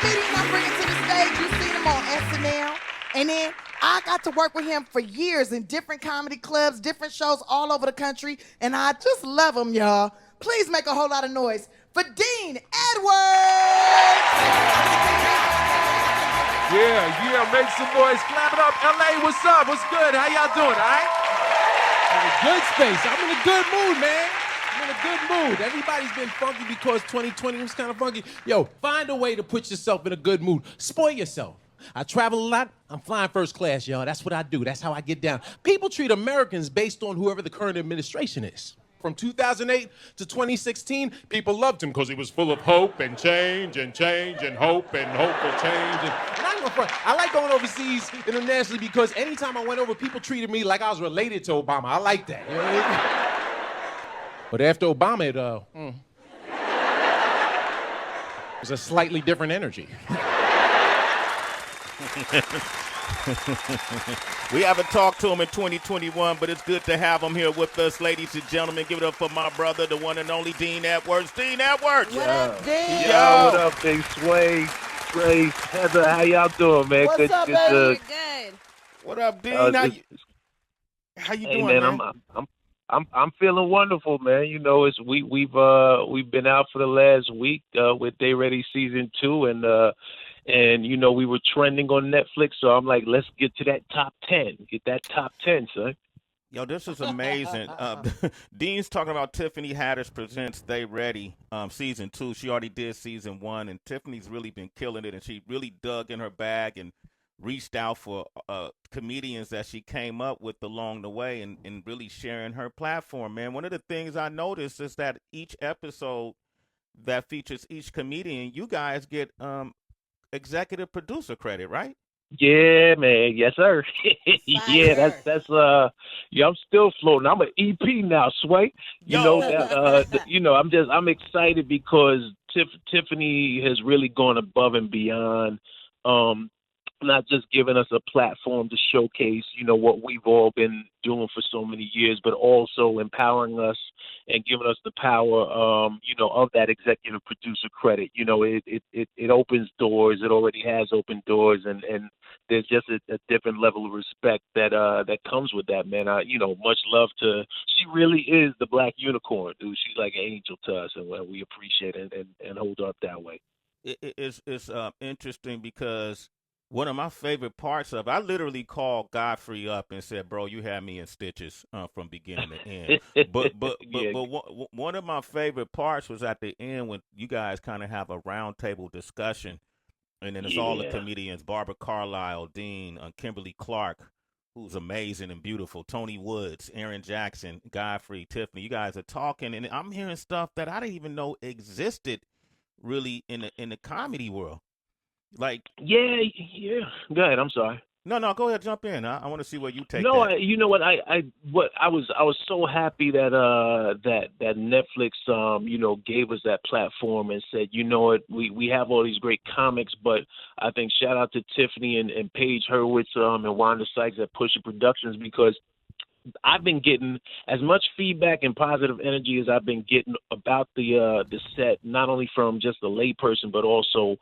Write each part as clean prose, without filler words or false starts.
comedian I'm bringing to the stage, you've seen him on SNL. And then I got to work with him for years in different comedy clubs, different shows all over the country. And I just love him, y'all. Please make a whole lot of noise for Dean Edwards. Yeah, make some noise. Clap it up. LA, what's up? What's good? How y'all doing, all right? In a good space. I'm in a good mood, man. I'm in a good mood. Everybody's been funky because 2020 was kind of funky. Yo, find a way to put yourself in a good mood. Spoil yourself. I travel a lot. I'm flying first class, y'all. That's what I do. That's how I get down. People treat Americans based on whoever the current administration is. From 2008 to 2016, people loved him because he was full of hope and change and hope and hope for change. And I'm not gonna front. I like going overseas internationally because anytime I went over, people treated me like I was related to Obama. I like that. You know what I mean? But after Obama, it was a slightly different energy. We haven't talked to him in 2021, but it's good to have him here with us, ladies and gentlemen. Give it up for my brother, the one and only Dean Edwards. Dean Edwards! What up, Dean? Yo, what up, Big Sway, Grace, Heather? How y'all doing, man? What's up, baby? We're good. What up, Dean? How you doing, man? I'm feeling wonderful, man. You know, we've been out for the last week with Day Ready Season 2, and you know, we were trending on Netflix, so I'm like, let's get to that top 10. Get that top 10, son. Yo, this is amazing. Dean's talking about Tiffany Haddish presents They Ready Season 2. She already did Season 1, and Tiffany's really been killing it, and she really dug in her bag and reached out for comedians that she came up with along the way and really sharing her platform, man. One of the things I noticed is that each episode that features each comedian, you guys get executive producer credit, right? Yeah, man. Yes, sir. Yeah, that's yeah, I'm still floating. I'm an EP now, Sway. You know, I'm excited because Tiffany has really gone above and beyond, not just giving us a platform to showcase, you know, what we've all been doing for so many years, but also empowering us and giving us the power, you know, of that executive producer credit. You know, it opens doors. It already has opened doors, and there's just a different level of respect that comes with that, man. You know, much love to. She really is the black unicorn, dude. She's like an angel to us, and we appreciate it and hold her up that way. It's interesting because one of my favorite parts of it, I literally called Godfrey up and said, "Bro, you had me in stitches from beginning to end." But one of my favorite parts was at the end when you guys kind of have a roundtable discussion, and then it's all the comedians: Barbara Carlisle, Dean, Kimberly Clark, who's amazing and beautiful, Tony Woods, Aaron Jackson, Godfrey, Tiffany. You guys are talking, and I'm hearing stuff that I didn't even know existed really in the comedy world. Like yeah. Go ahead. I'm sorry. No, go ahead, jump in. I want to see what you take. No, you know what? I was so happy that that Netflix you know, gave us that platform and said, you know what, we have all these great comics, but I think shout out to Tiffany and Paige Hurwitz and Wanda Sykes at Pusher Productions, because I've been getting as much feedback and positive energy as I've been getting about the set, not only from just the layperson, but also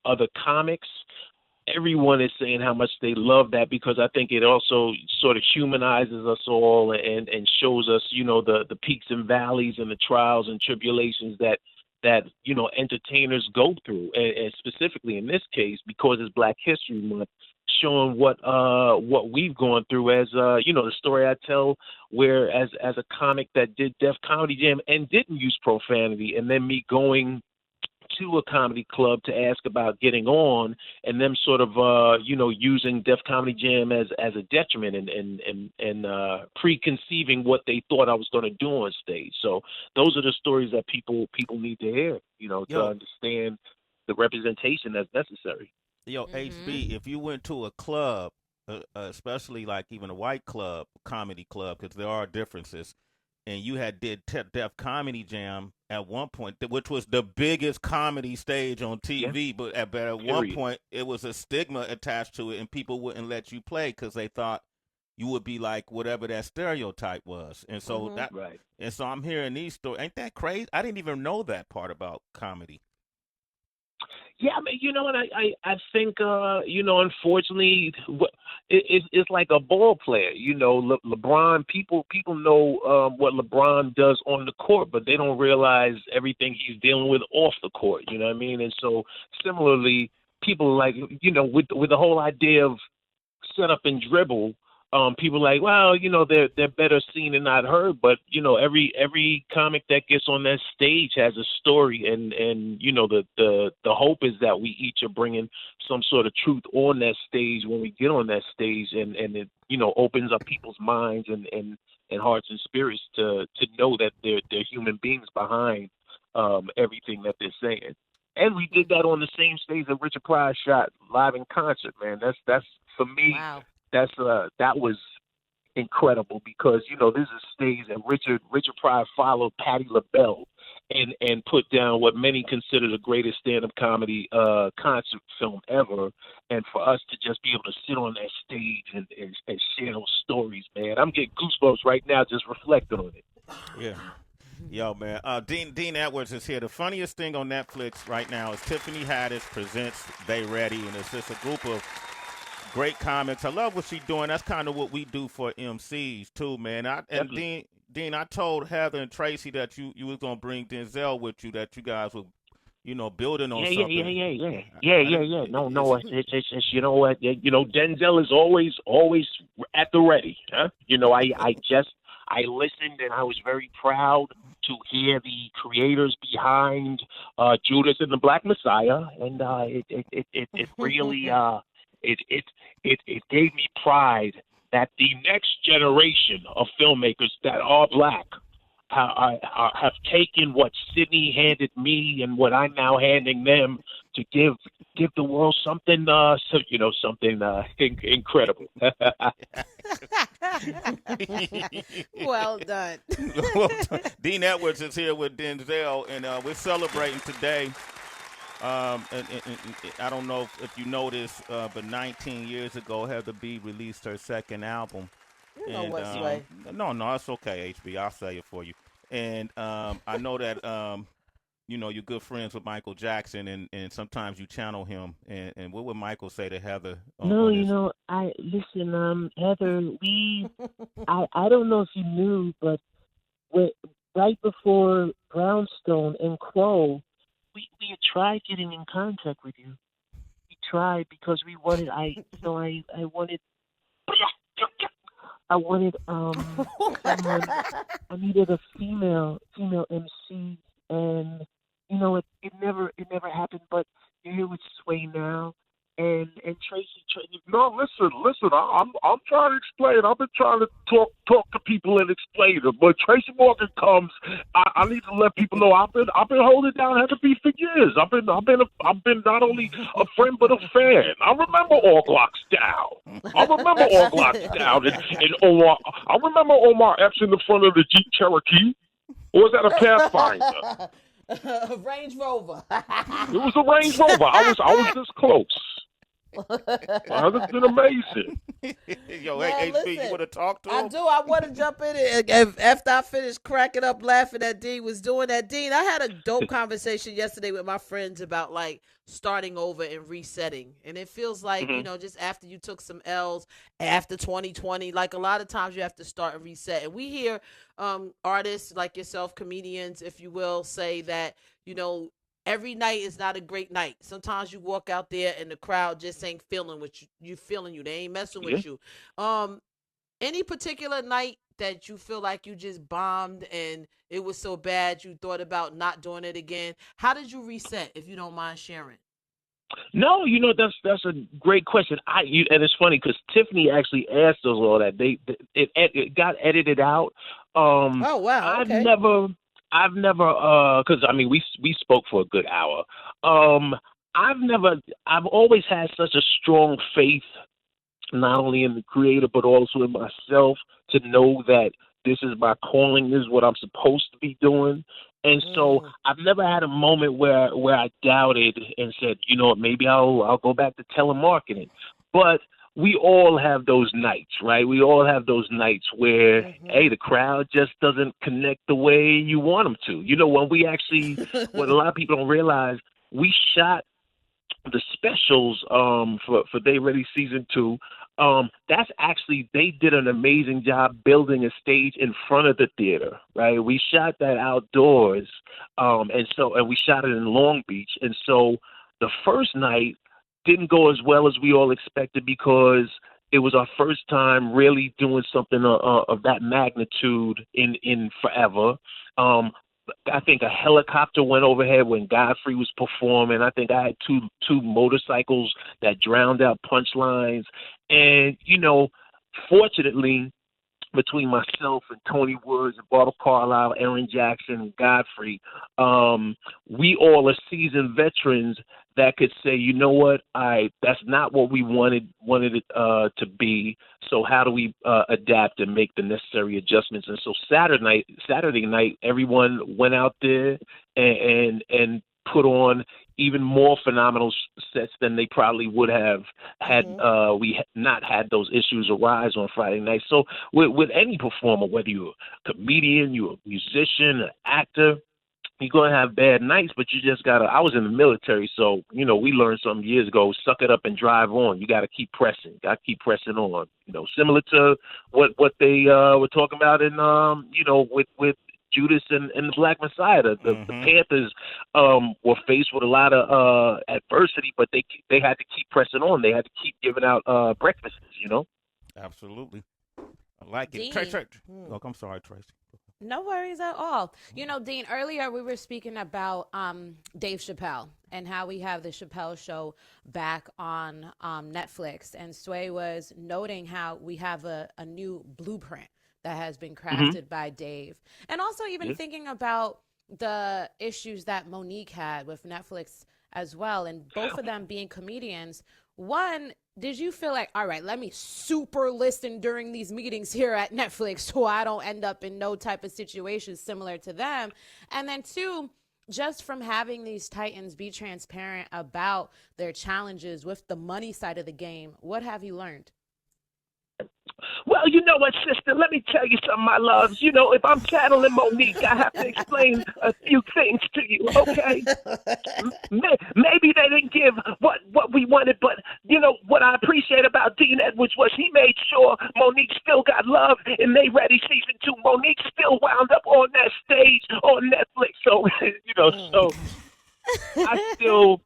other comics. Everyone is saying how much they love that, because I think it also sort of humanizes us all and shows us, you know, the peaks and valleys and the trials and tribulations that you know, entertainers go through, and specifically in this case, because it's Black History Month, showing what we've gone through as you know, the story I tell, where as a comic that did Def Comedy Jam and didn't use profanity, and then me going to a comedy club to ask about getting on, and them sort of you know, using Def Comedy Jam as a detriment and preconceiving what they thought I was going to do on stage. So those are the stories that people need to hear, you know, to understand the representation that's necessary. Yo, HB, if you went to a club, especially like even a white club, comedy club, because there are differences, and you had did Def Comedy Jam at one point, which was the biggest comedy stage on TV, but at one point it was a stigma attached to it, and people wouldn't let you play because they thought you would be like whatever that stereotype was. And so and so I'm hearing these stories. Ain't that crazy? I didn't even know that part about comedy. Yeah, I mean, you know what? I think, unfortunately, it's like a ball player. You know, LeBron. People know what LeBron does on the court, but they don't realize everything he's dealing with off the court. You know what I mean? And so, similarly, people like, with the whole idea of set up and dribble. People like, well, they're better seen and not heard, but every comic that gets on that stage has a story, and the hope is that we each are bringing some sort of truth on that stage when we get on that stage, and it opens up people's minds and hearts and spirits to know that they're human beings behind everything that they're saying. And we did that on the same stage that Richard Pryor shot live in concert, man. That's for me. Wow. That was incredible because this is a stage that Richard Pryor followed Patti LaBelle and put down what many consider the greatest stand-up comedy concert film ever. And for us to just be able to sit on that stage and share those stories, man, I'm getting goosebumps right now just reflecting on it. Yeah. Yo, man. Dean Edwards is here. The funniest thing on Netflix right now is Tiffany Haddish presents They Ready, and it's just a group of great comics. I love what she's doing. That's kind of what we do for MCs too, man. Dean, I told Heather and Tracy that you was gonna bring Denzel with you. That you guys were, building on something. Yeah. No. It's you know what? Denzel is always at the ready. Huh? I listened and I was very proud to hear the creators behind Judas and the Black Messiah, and it really. It gave me pride that the next generation of filmmakers that are black have taken what Sydney handed me and what I'm now handing them to give the world something, something incredible. Well done. Dean Edwards is here with Denzel, and we're celebrating today. And I don't know if you know this, but 19 years ago, Heather B released her second album. You know what's Sway. No, it's okay, HB. I'll say it for you. And I know that you're good friends with Michael Jackson, and sometimes you channel him. And what would Michael say to Heather? I listen. Heather, I don't know if you knew, but right before Brownstone and Crow. We had tried getting in contact with you. We tried because we wanted. I wanted someone. I needed a female MC, and it never happened. But you're here with Sway now, and Tracy. No, listen. I'm trying to explain. I've been trying to talk to people and explain it. But Tracy Morgan comes. I need to let people know I've been holding down Heather B for years. I've been not only a friend but a fan. I remember All Glocks Down. I remember All Glocks Down and Omar. I remember Omar Epps in the front of the Jeep Cherokee. Or was that a Pathfinder? Range Rover. It was a Range Rover. I was this close. That's been amazing. Yo, Man, HB, listen, you want to talk to him? I do. I want to jump in it. After I finished cracking up laughing at Dean was doing that. Dean, I had a dope conversation yesterday with my friends about like starting over and resetting. And it feels like, just after you took some L's after 2020, like a lot of times you have to start and reset. And we hear artists like yourself, comedians, if you will, say that, every night is not a great night. Sometimes you walk out there and the crowd just ain't feeling what you feeling you. They ain't messing with you. Any particular night that you feel like you just bombed and it was so bad you thought about not doing it again? How did you reset, if you don't mind sharing? No, that's a great question. And it's funny because Tiffany actually asked us all that. It got edited out. Oh wow! Okay. I've never, because we spoke for a good hour. I've always had such a strong faith, not only in the creator, but also in myself, to know that this is my calling, this is what I'm supposed to be doing. And so I've never had a moment where I doubted and said, maybe I'll go back to telemarketing. But we all have those nights, right? We all have those nights where, hey, the crowd just doesn't connect the way you want them to. When we actually, what a lot of people don't realize, we shot the specials for Day Ready season 2. That's actually, they did an amazing job building a stage in front of the theater, right? We shot that outdoors, and we shot it in Long Beach, and so the first night didn't go as well as we all expected because it was our first time really doing something of that magnitude in forever. I think a helicopter went overhead when Godfrey was performing. I think I had two motorcycles that drowned out punchlines. And, fortunately, between myself and Tony Woods and Barbara Carlisle, Aaron Jackson, and Godfrey, we all are seasoned veterans that could say, you know what, that's not what we wanted it to be. So how do we adapt and make the necessary adjustments? And so Saturday night, everyone went out there and put on even more phenomenal sets than they probably would have had we had not had those issues arise on Friday night. So with any performer, whether you're a comedian, you're a musician, an actor, you're going to have bad nights, but you just got to – I was in the military, so, we learned something years ago, suck it up and drive on. You got to keep pressing. Got to keep pressing on. Similar to what they were talking about in, with Judas and the Black Messiah. The Panthers were faced with a lot of adversity, but they had to keep pressing on. They had to keep giving out breakfasts, Absolutely. I like it. Look, I'm sorry, Tracy. No worries at all. Dean, earlier we were speaking about Dave Chappelle and how we have the Chappelle Show back on Netflix. And Sway was noting how we have a new blueprint that has been crafted by Dave. And also even thinking about the issues that Monique had with Netflix as well, and both of them being comedians. One, did you feel like, all right, let me super listen during these meetings here at Netflix so I don't end up in no type of situation similar to them? And then two, just from having these titans be transparent about their challenges with the money side of the game, what have you learned? Well, you know what, sister, let me tell you something, my loves. If I'm channeling Monique, I have to explain a few things to you, okay? Maybe they didn't give what we wanted, but, what I appreciate about Dean Edwards was he made sure Monique still got love in They Ready Season 2. Monique still wound up on that stage on Netflix. So, so I still,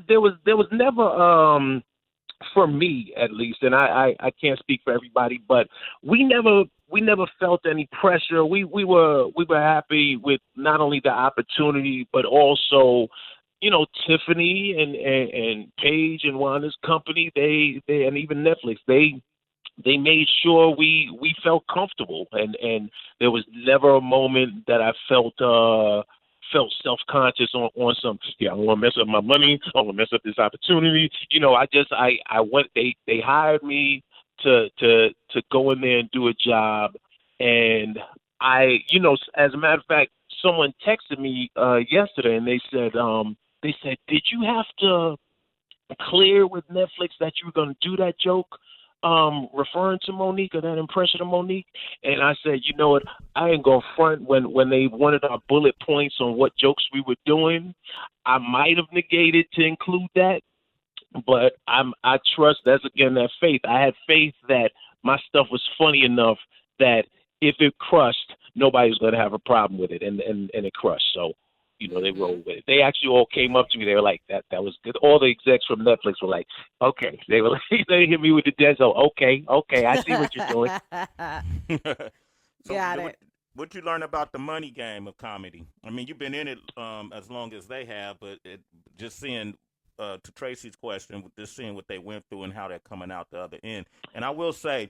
there was never, for me at least, and I can't speak for everybody, but we never felt any pressure. We were happy with not only the opportunity, but also, Tiffany and Paige and Wanda's company, they and even Netflix, they made sure we felt comfortable, and there was never a moment that I felt self-conscious on some, I don't want to mess up my money, I don't want to mess up this opportunity. I went, they hired me to go in there and do a job. And as a matter of fact, someone texted me yesterday and they said, did you have to clear with Netflix that you were going to do that joke? Referring to Monique or that impression of Monique. And I said, you know what, I ain't gonna front when they wanted our bullet points on what jokes we were doing. I might have negated to include that, but I trust, that's again that faith. I had faith that my stuff was funny enough that if it crushed, nobody's gonna have a problem with it, and it crushed. So they rolled with it. They actually all came up to me. They were like, that was good. All the execs from Netflix were like, okay. They were like, they hit me with the Denzel. Okay, I see what you're doing. So Got it. What you learn about the money game of comedy? I mean, you've been in it as long as they have, but just seeing, to Tracy's question, just seeing what they went through and how they're coming out the other end. And I will say,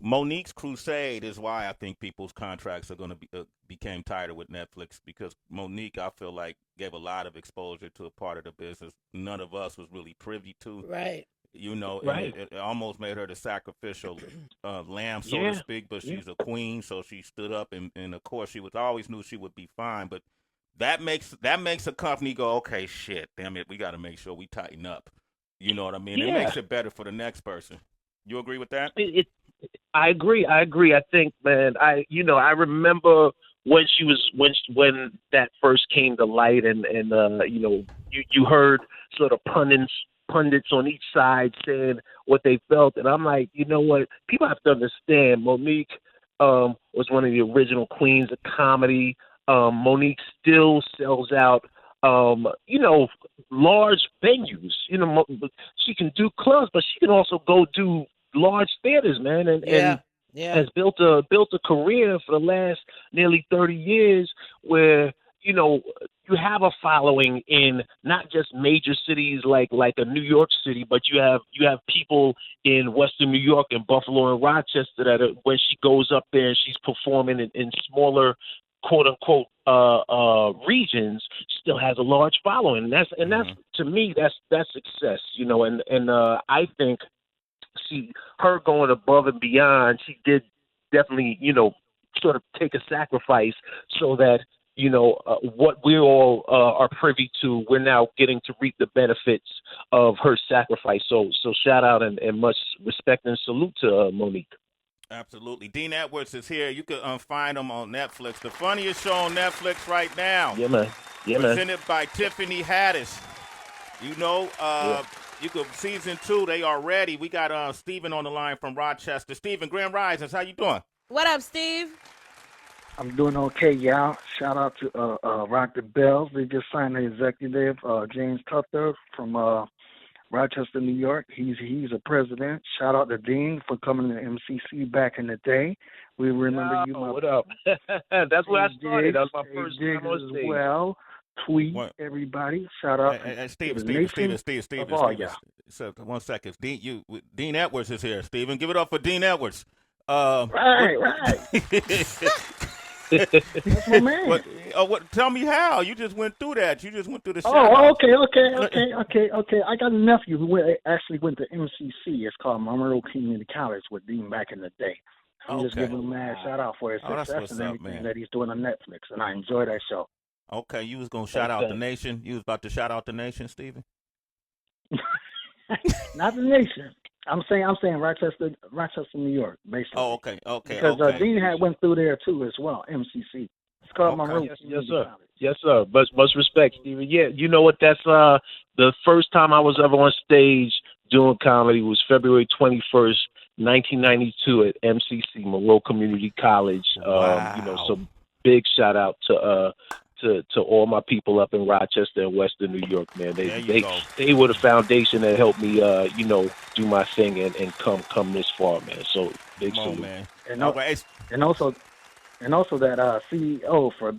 Monique's crusade is why I think people's contracts are going to be became tighter with Netflix, because Monique, I feel like, gave a lot of exposure to a part of the business none of us was really privy to. Right. Right. It almost made her the sacrificial lamb, so to speak, but she's a queen, so she stood up, and of course she always knew she would be fine, but that makes a company go, okay, shit, damn it, we got to make sure we tighten up. You know what I mean? It makes it better for the next person. You agree with that? I agree. I think, man, I remember when that first came to light, and you heard sort of pundits on each side saying what they felt, and I'm like, you know what? People have to understand. Monique was one of the original queens of comedy. Monique still sells out, large venues. She can do clubs, but she can also go do large theaters, man, and has built a career for the last nearly 30 years where, you have a following in not just major cities like a New York City, but you have people in Western New York and Buffalo and Rochester that when she goes up there and she's performing in smaller quote unquote regions, still has a large following. And that's to me, that's success, and I think her going above and beyond, she did definitely, sort of take a sacrifice so that, what we all are privy to, we're now getting to reap the benefits of her sacrifice. So shout out and much respect and salute to Monique. Absolutely. Dean Edwards is here. You can find him on Netflix. The funniest show on Netflix right now. Yeah, man. Presented by Tiffany Haddish. You could season 2. They are ready. We got Steven on the line from Rochester. Steven, Grand Risings. How you doing? What up, Steve? I'm doing okay, y'all. Shout out to Rock the Bells. They just signed the executive, James Tucker from Rochester, New York. He's a president. Shout out to Dean for coming to MCC back in the day. We remember you. What up? That's where I started. That was my first time on stage. Well, tweet everybody. Shout out. Steven. So 1 second. Dean Edwards is here. Steven, give it up for Dean Edwards. Right. That's my man. Tell me how. You just went through that. You just went through the show. Oh, okay. I got a nephew who actually went to MCC. It's called Monroe Community College with Dean back in the day. I'm just giving him a mad shout out for his success and everything that he's doing on Netflix, and I enjoy that show. Okay, you was gonna shout out the nation. You was about to shout out the nation, Steven. Not the nation. I'm saying Rochester, New York, basically. Oh, okay. Because Dean had went through there too as well. MCC. It's called Monroe. Yes, sir. Yes, sir. Much respect, Steven. Yeah, you know what? That's the first time I was ever on stage doing comedy was February 21st, 1992 at MCC, Monroe Community College. Wow. So big shout out to all my people up in Rochester and Western New York, man. They were the foundation that helped me, do my thing and come this far, man. So big salute, man. And also that CEO for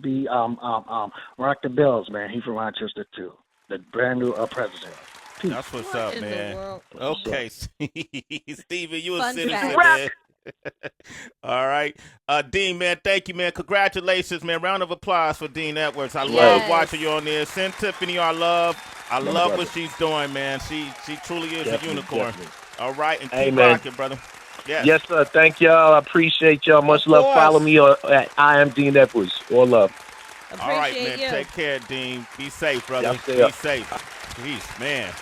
Rock the Bells, man. He's from Rochester too. The brand new president. Peace. That's what's up, man. Okay, Steven, you a Fun citizen, fact. man. All right. Dean, man, thank you, man. Congratulations, man. Round of applause for Dean Edwards. I love watching you on there. Send Tiffany our love. I love what she's doing, man. She truly is a unicorn. Definitely. All right, and keep rocking, brother. Yes, sir. Thank y'all. I appreciate y'all. Much love. Follow me at I am Dean Edwards. All love. All right, man. You. Take care, Dean. Be safe, brother. Be safe. Peace, man.